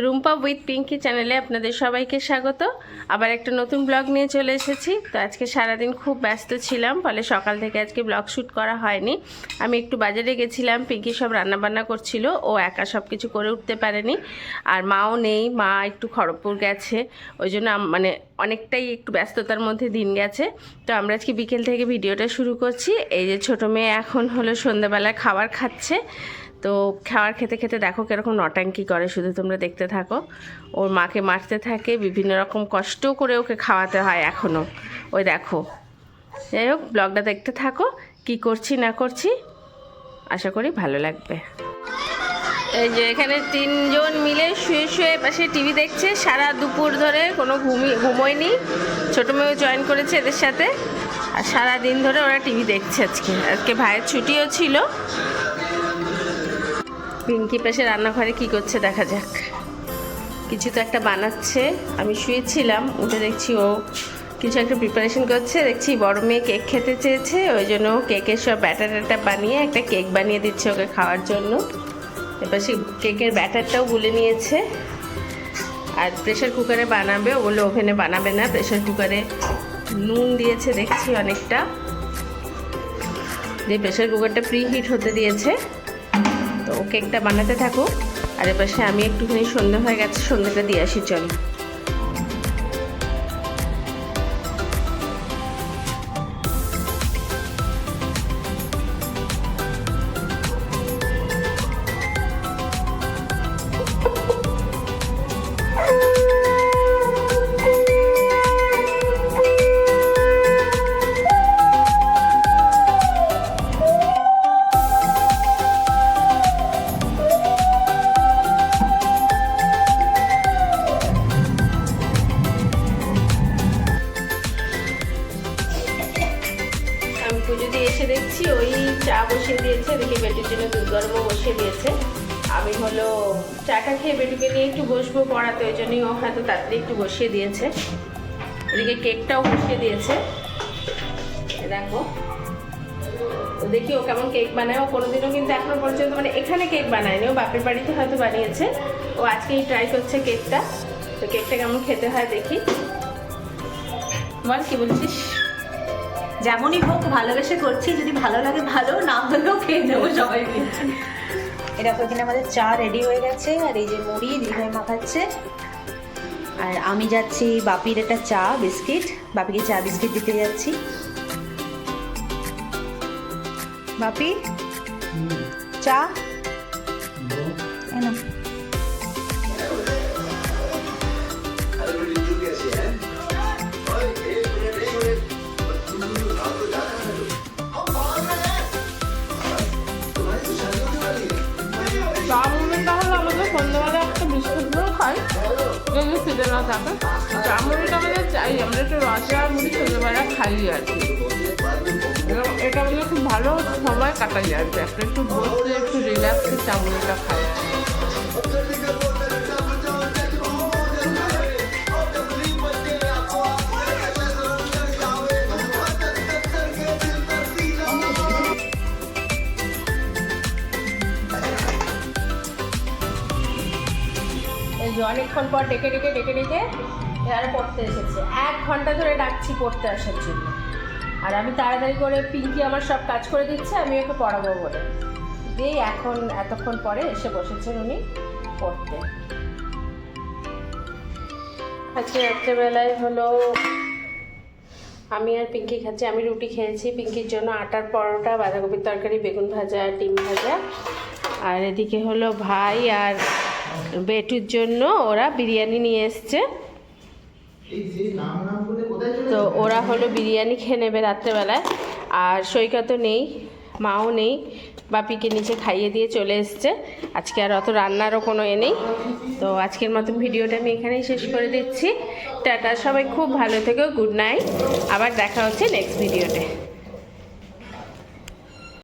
Rumpa with Pinki চ্যানেলে আপনাদের সবাইকে স্বাগত। আবার একটা নতুন ব্লগ নিয়ে চলে এসেছি। তো আজকে সারাদিন খুব ব্যস্ত ছিলাম, ফলে সকাল থেকে আজকে ব্লগ শ্যুট করা হয়নি। আমি একটু বাজারে গেছিলাম, পিঙ্কি সব রান্নাবান্না করছিল, ও একা সব কিছু করে উঠতে পারেনি। আর মাও নেই, মা একটু খড়গপুর গেছে, ওই জন্য মানে অনেকটাই একটু ব্যস্ততার মধ্যে দিন গেছে। তো আমরা আজকে বিকেল থেকে ভিডিওটা শুরু করছি। এই যে ছোটো মেয়ে এখন হলো সন্ধ্যাবেলায় খাবার খাচ্ছে। তো খাবার খেতে খেতে দেখো কীরকম নটাঙ্কি করে, শুধু তোমরা দেখতে থাকো। ওর মাকে মারতে থাকে, বিভিন্ন রকম কষ্ট করে ওকে খাওয়াতে হয় এখনও। ওই দেখো, যাই হোক ব্লগটা দেখতে থাকো, কি করছি না করছি, আশা করি ভালো লাগবে। এই যে এখানে তিনজন মিলে শুয়ে শুয়ে পাশে টিভি দেখছে, সারা দুপুর ধরে কোনো ঘুমোয়নি। ছোটো মেয়েও জয়েন করেছে এদের সাথে, আর সারা দিন ধরে ওরা টিভি দেখছে। আজকে ভাইয়ের ছুটিও ছিল। পিঙ্কি পাশে রান্নাঘরে কি করছে দেখা যাক। কিছু তো একটা বানাচ্ছে। আমি শুয়েছিলাম, উঠে দেখছি ও কিছু একটা প্রিপারেশন করছে। দেখছি বড় মেয়ে কেক খেতে চেয়েছে, ওই জন্য কেকের সব ব্যাটার বানিয়ে একটা কেক বানিয়ে দিচ্ছে ওকে খাওয়ার জন্য। এবার সেই কেকের ব্যাটারটাও গুলে নিয়েছে। আর প্রেশার কুকারে বানাবে, ওগুলো ওভেনে বানাবে না, প্রেশার কুকারে নুন দিয়েছে দেখছি অনেকটা। যে প্রেশার কুকারটা প্রি হিট হতে দিয়েছে। তো ও কেকটা বানাতে থাকুক, আর এপাশে আমি একটুখানি সন্ধ্যা হয়ে গেছে, সন্ধ্যাটা দিয়ে আসি চলো। পুজো দিয়ে এসে দেখছি ওই চা বসিয়ে দিয়েছে, এদিকে বেটির জন্য দুধ গরমও বসিয়ে দিয়েছে। আমি হলো চাটা খেয়ে বেটুকে নিয়ে একটু বসবো পড়াতে, ওই জন্যই ও হয়তো তাড়াতাড়ি একটু বসিয়ে দিয়েছে। এদিকে কেকটাও বসিয়ে দিয়েছে, দেখো। তো দেখি ও কেমন কেক বানায়। ও কোনোদিনও কিন্তু এখনো পর্যন্ত মানে এখানে কেক বানায়নি, ও বাপের বাড়িতে হয়তো বানিয়েছে। ও আজকেই ট্রাই করছে কেকটা। তো কেকটা কেমন খেতে হয় দেখি। বল কি বলছিস? যেমনই হোক ভালোবেসে করছি, যদি ভালো লাগে ভালো, না হলেও খেয়ে নেবো সবাই মিলে। এরকম এখানে আমাদের চা রেডি হয়ে গেছে, আর এই যে মুড়ি দিদিভাই মাখাচ্ছে। আর আমি যাচ্ছি বাপির একটা চা বিস্কিট, বাপিকে চা বিস্কিট দিতে যাচ্ছি। বাপি চা এনো। চা মুড়ি তাহলে আমাদের সন্ধ্যাবেলা একটা বিস্কুট গুলো খাই, যদি খিদে না থাকে। চা মুড়িটা আমাদের চাই, আমরা একটু রসা মুড়ি সন্ধ্যাবেলা খাই আর কি। এটা আমাদের খুব ভালো সময় কাটাই আর কি, একটু বসে একটু রিল্যাক্সে চা মুড়িটা খাই। অনেকক্ষণ পর ডেকে এরা পড়তে এসেছে। 1 ঘন্টা ধরে ডাকছি পড়তে আসার জন্য, আর আমি তাড়াতাড়ি করে পিঙ্কি আমার সব কাজ করে দিচ্ছে, আমি ওকে পড়াবো বলে দিয়ে এখন এতক্ষণ পরে এসে বসেছেন উনি পড়তে। আজকে রাত্রেবেলায় হলো আমি আর পিঙ্কি খাচ্ছি। আমি রুটি খেয়েছি, পিঙ্কির জন্য আটার পরোটা, বাঁধাকপির তরকারি, বেগুন ভাজা, ডিম ভাজা। আর এদিকে হলো ভাই আর বেটুর জন্য ওরা বিরিয়ানি নিয়ে এসছে। তো ওরা হলো বিরিয়ানি খেয়ে নেবে রাত্রেবেলায়। আর সৈকতও নেই, মাও নেই, বাপিকে নিচে খাইয়ে দিয়ে চলে এসছে। আজকে আর অত রান্নারও কোনো নেই। তো আজকের মতন ভিডিওটা আমি এখানেই শেষ করে দিচ্ছি। টাটা, সবাই খুব ভালো থেকো, গুড নাইট। আবার দেখা হচ্ছে নেক্সট ভিডিওতে।